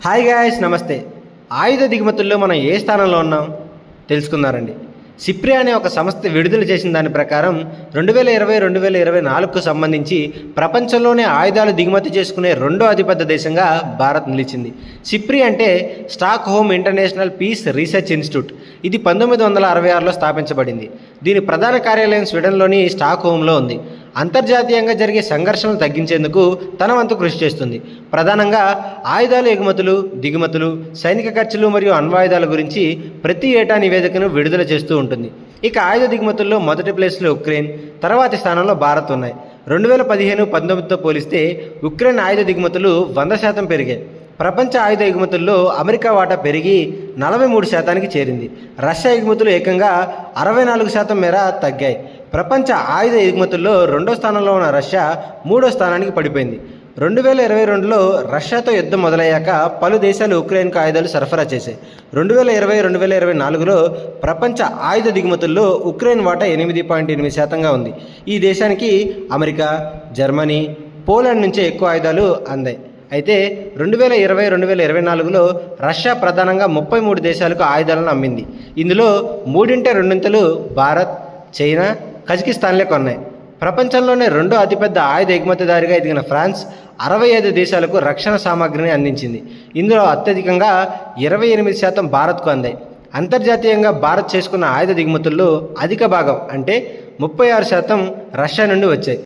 Hi guys, నమస్తే. ఆయుధ దిగుమతుల్లో మనం ఏ స్థానంలో ఉన్నాం తెలుసుకున్నారండి. సిప్రియా అనే ఒక సంస్థ విడుదల చేసిన దాని ప్రకారం 2020-2024కు సంబంధించి ప్రపంచంలోనే ఆయుధాలు దిగుమతి చేసుకునే రెండో అతిపెద్ద దేశంగా భారత్ నిలిచింది. సిప్రి అంటే Stockholm international peace research institute. ఇది 1966లో స్థాపించబడింది. దీని ప్రధాన కార్యాలయం స్వీడన్లోని స్టాక్ హోమ్లో ఉంది. అంతర్జాతీయంగా జరిగే సంఘర్షణలు తగ్గించేందుకు తన వంతు కృషి చేస్తుంది. ప్రధానంగా ఆయుధాల ఎగుమతులు, దిగుమతులు, సైనిక ఖర్చులు మరియు అణ్వాయుధాల గురించి ప్రతి ఏటా నివేదికను విడుదల చేస్తూ ఉంటుంది. ఇక ఆయుధ దిగుమతుల్లో మొదటి ప్లేస్లో ఉక్రెయిన్, తర్వాతి స్థానంలో భారత్ ఉన్నాయి. 2015-19తో పోలిస్తే ఉక్రెయిన్ ఆయుధ దిగుమతులు 100% పెరిగాయి. ప్రపంచ ఆయుధ ఎగుమతుల్లో అమెరికా వాటా పెరిగి 43%కి చేరింది. రష్యా ఎగుమతులు ఏకంగా 64% మేర తగ్గాయి. ప్రపంచ ఆయుధ ఎగుమతుల్లో రెండో స్థానంలో ఉన్న రష్యా మూడో స్థానానికి పడిపోయింది. 2022లో రష్యాతో యుద్ధం మొదలయ్యాక పలు దేశాలు ఉక్రెయిన్కు ఆయుధాలు సరఫరా చేశాయి. 2020-2024లో ప్రపంచ ఆయుధ దిగుమతుల్లో ఉక్రెయిన్ వాటా 8.8%గా ఉంది. ఈ దేశానికి అమెరికా, జర్మనీ, పోలాండ్ నుంచే ఎక్కువ ఆయుధాలు అందాయి. అయితే 2020-2024లో రష్యా ప్రధానంగా 33 దేశాలకు ఆయుధాలను అమ్మింది. ఇందులో 2 భారత్, చైనా, కజకిస్తాన్లే కొన్నాయి. ప్రపంచంలోనే రెండో అతిపెద్ద ఆయుధ ఎగుమతిదారిగా ఎదిగిన ఫ్రాన్స్ 65 దేశాలకు రక్షణ సామాగ్రిని అందించింది. ఇందులో అత్యధికంగా 28% భారత్కు అందాయి. అంతర్జాతీయంగా భారత్ చేసుకున్న ఆయుధ దిగుమతుల్లో అధిక భాగం అంటే 36% రష్యా నుండి వచ్చాయి.